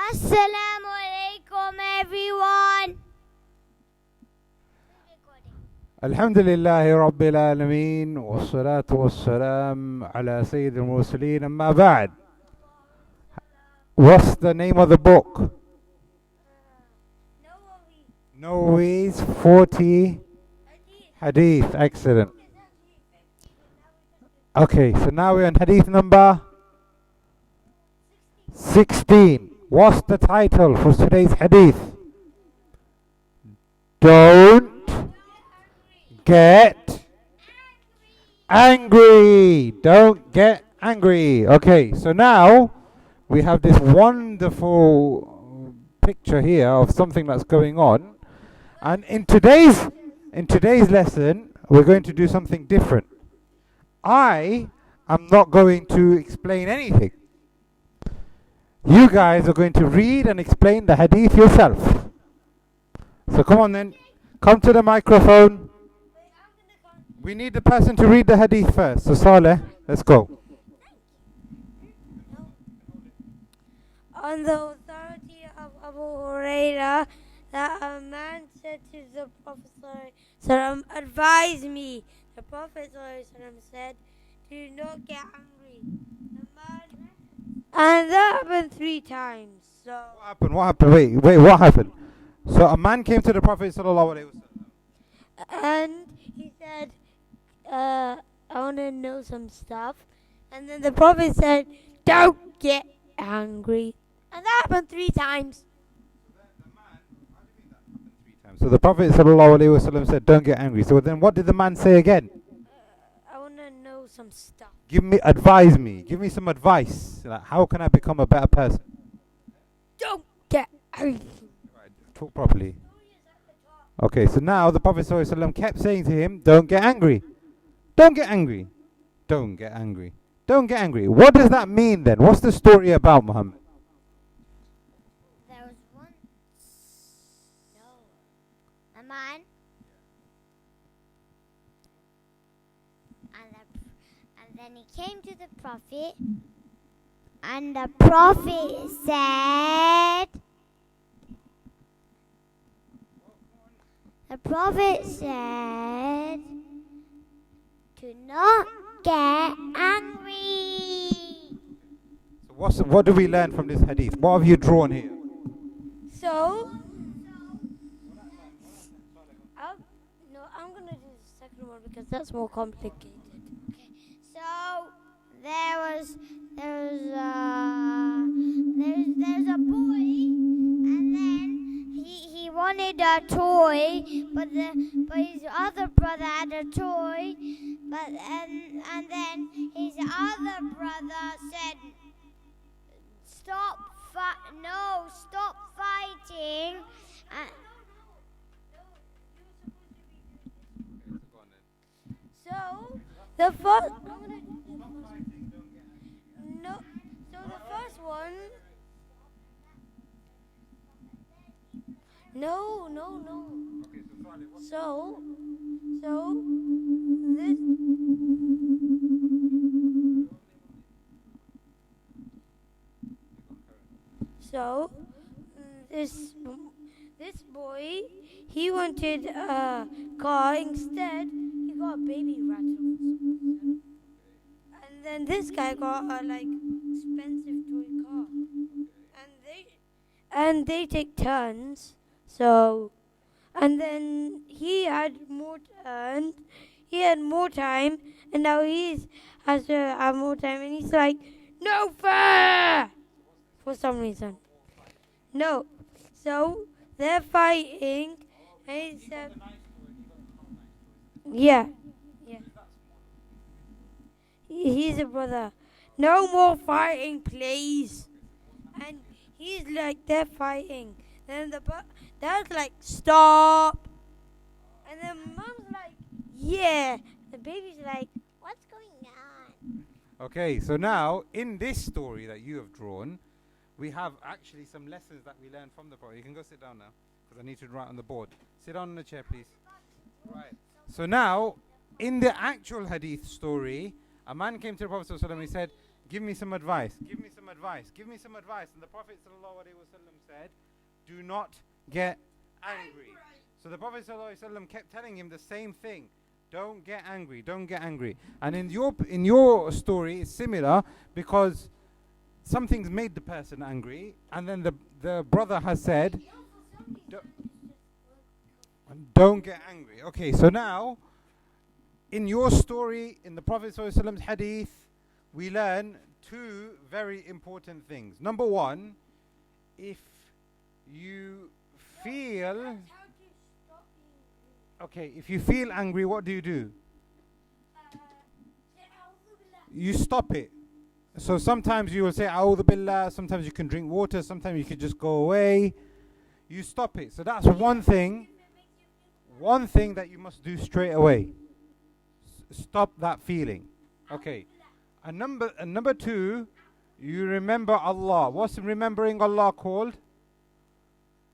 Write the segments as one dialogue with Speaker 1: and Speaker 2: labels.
Speaker 1: Assalamu alaikum everyone.
Speaker 2: الحمد لله رب العالمين والصلاة والسلام على سيد المرسلين أما بعد. What's the name of the book? Nawawi's 40 Hadith. Excellent. Okay, so now we're on Hadith number 16. What's the title for today's Hadith? Don't get angry. Don't get angry. Okay, so now we have this wonderful picture here of something that's going on, and in today's lesson we're going to do something different. I am not going to explain anything. You guys are going to read and explain the hadith yourself. So come on then, come to the microphone. We need the person to read the hadith first. So Saleh, let's go.
Speaker 3: On the authority of Abu Huraira, that a man said to the Prophet ﷺ, advise me. The Prophet ﷺ said, do not get angry. The man, and that happened 3 times. So
Speaker 2: What happened? Wait, what happened? So a man came to the Prophet ﷺ,
Speaker 3: and he said, I want to know some stuff. And then the Prophet said, don't get angry. And that happened 3 times.
Speaker 2: So the Prophet ﷺ said, don't get angry. So then what did the man say again?
Speaker 3: I want to know some stuff.
Speaker 2: Advise me. Give me some advice. Like, how can I become a better person?
Speaker 3: Don't get angry.
Speaker 2: Right, talk properly. Okay, so now the Prophet ﷺ kept saying to him, don't get angry. Don't get angry. Don't get angry. Don't get angry. What does that mean then? What's the story about, Muhammad?
Speaker 1: There was once a man, and then he came to the Prophet, and the Prophet said, do not get angry.
Speaker 2: So what do we learn from this hadith? What have you drawn here?
Speaker 3: So, I'm going to do the second one because that's more complicated.
Speaker 1: Okay. So there's a boy, and then he wanted a toy, but his other brother had a toy, and then his other brother said, stop fighting.
Speaker 3: So, the first... No, so the first one... No. So this... So, this boy, he wanted a car. Instead, he got a baby rattle. And then this guy got a expensive toy car. And they take turns. So, and then he had more turns. He had more time, and now has to have more time. And he's like, no fair! For some reason. No. So, they're fighting. And he said, yeah. He's a brother. No more fighting, please. And he's like, they're fighting. Then the dad's like, stop. And then mom's like, yeah. The baby's like, what's going on?
Speaker 2: Okay, so now in this story that you have drawn, we have actually some lessons that we learned from the Prophet. You can go sit down now, because I need to write on the board. Sit down on the chair, please. Right. So now, in the actual hadith story, a man came to the Prophet ﷺ and he said, Give me some advice. Give me some advice. Give me some advice. And the Prophet ﷺ said, do not get angry. So the Prophet ﷺ kept telling him the same thing. Don't get angry. Don't get angry. And in your story, it's similar because something's made the person angry, and then the brother has said, don't get angry. Okay, so now, in your story, in the Prophet ﷺ's hadith, we learn two very important things. Number one, if you feel... Okay, if you feel angry, what do? You stop it. So sometimes you will say, A'udhu Billah, sometimes you can drink water, sometimes you can just go away. You stop it. So that's one thing that you must do straight away. Stop that feeling. Okay. And number two, you remember Allah. What's remembering Allah called?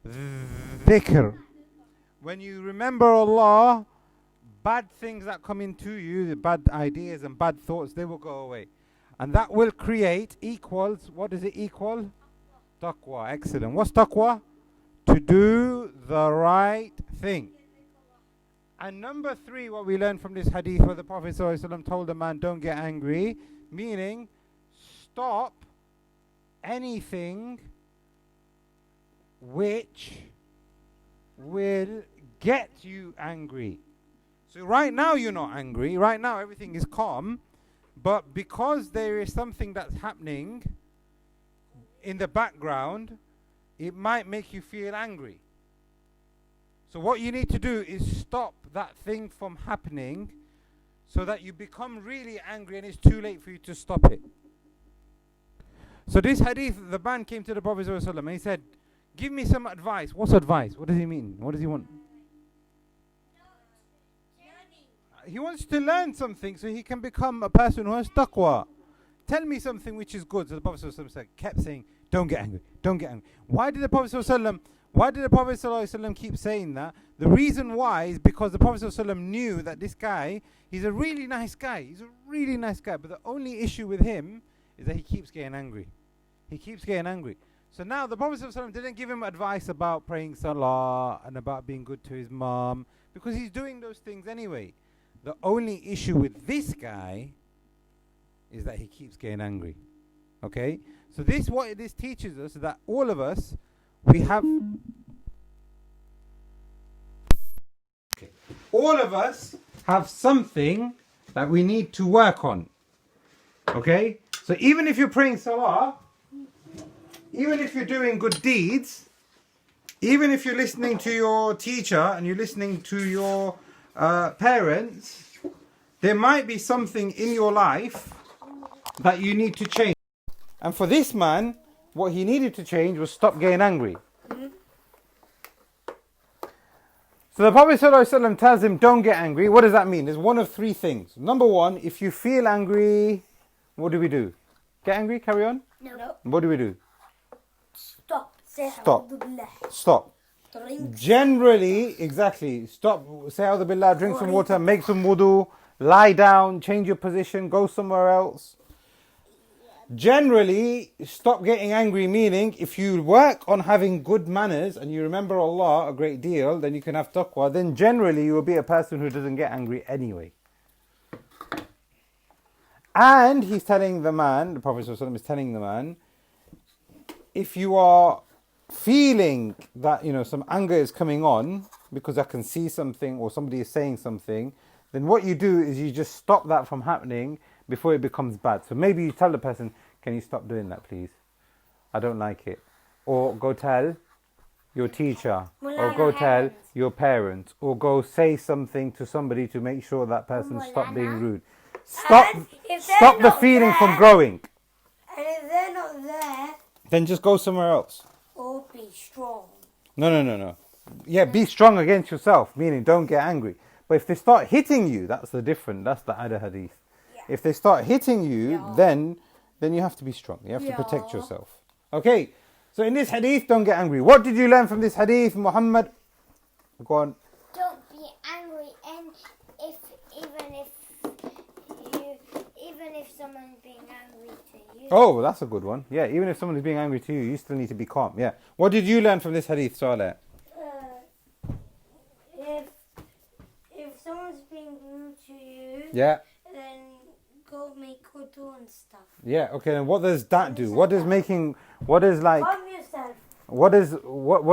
Speaker 2: Dhikr. When you remember Allah, bad things that come into you, the bad ideas and bad thoughts, they will go away. And that will create equals, what does it equal? Taqwa. Excellent. What's taqwa? To do the right thing. And number three, what we learn from this hadith where the Prophet ﷺ told the man, don't get angry, meaning stop anything which will get you angry. So right now you're not angry, right now everything is calm, but because there is something that's happening in the background, it might make you feel angry. So what you need to do is stop that thing from happening so that you become really angry and it's too late for you to stop it. So this hadith, the man came to the Prophet ﷺ and he said, give me some advice. What's advice? What does he mean? What does he want? He wants to learn something so he can become a person who has taqwa. Tell me something which is good. So the Prophet ﷺ kept saying, don't get angry, don't get angry. Why did the Prophet ﷺ keep saying that? The reason why is because the Prophet ﷺ knew that this guy, he's a really nice guy. He's a really nice guy. But the only issue with him is that he keeps getting angry. He keeps getting angry. So now the Prophet ﷺ didn't give him advice about praying salah and about being good to his mom because he's doing those things anyway. The only issue with this guy is that he keeps getting angry. Okay? So what this teaches us is that all of us, we have... Okay. All of us have something that we need to work on. Okay? So even if you're praying salah, even if you're doing good deeds, even if you're listening to your teacher and you're listening to your parents, there might be something in your life that you need to change. And for this man, what he needed to change was stop getting angry. So the Prophet ﷺ tells him, don't get angry. What does that mean? There's one of three things. Number one, if you feel angry, what do we do? Get angry? Carry on?
Speaker 3: No.
Speaker 2: What do we do?
Speaker 3: Stop.
Speaker 2: Stop.
Speaker 3: Drink.
Speaker 2: Generally, exactly. Stop. Say A'udhu Billah, drink some water, make some wudu, lie down, change your position, go somewhere else. Generally, stop getting angry, meaning if you work on having good manners and you remember Allah a great deal, then you can have taqwa, then generally you will be a person who doesn't get angry anyway. And he's telling the man, the Prophet ﷺ is telling the man, if you are feeling that, some anger is coming on because I can see something or somebody is saying something, then what you do is you just stop that from happening before it becomes bad. So maybe you tell the person, can you stop doing that, please? I don't like it. Or go tell your teacher, or go tell your parents, or go say something to somebody to make sure that person stop being rude. Stop the feeling from growing.
Speaker 3: And if they're not there,
Speaker 2: then just go somewhere else.
Speaker 3: or be strong.
Speaker 2: No. Yeah, be strong against yourself, meaning don't get angry. But if they start hitting you, that's the other hadith.
Speaker 3: Yeah.
Speaker 2: If they start hitting you, then you have to be strong. You have to protect yourself. Okay, so in this hadith, don't get angry. What did you learn from this hadith, Muhammad? Go on.
Speaker 1: Don't be angry, and even if someone's being angry to
Speaker 2: Oh, that's a good one. Yeah, even if someone is being angry to you, you still need to be calm. Yeah. What did you learn from this hadith, Saleh?
Speaker 3: If someone's being rude to you,
Speaker 2: Yeah.
Speaker 3: then go make wudu and stuff.
Speaker 2: Yeah. Okay. And what does that do? What is making? What is like?
Speaker 3: Calm yourself.
Speaker 2: What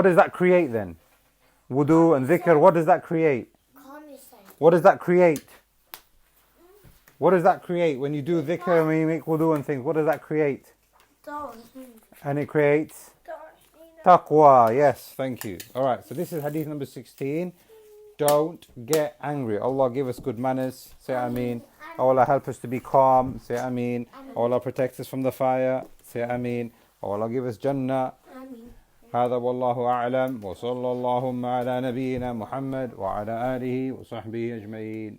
Speaker 2: does that create then? Wudu and dhikr. What does that create?
Speaker 1: Calm yourself.
Speaker 2: What does that create? What does that create when you do dhikr and when you make wudu and things? What does that create? And it creates taqwa. Yes, thank you. All right, so this is hadith number 16. Don't get angry. Allah give us good manners. Say Ameen. Allah help us to be calm. Say Ameen. Allah protect us from the fire. Say Ameen. Allah give us Jannah. هذا والله أعلم وصلى اللهم على نبينا محمد وعلى آله وصحبه أجمعين.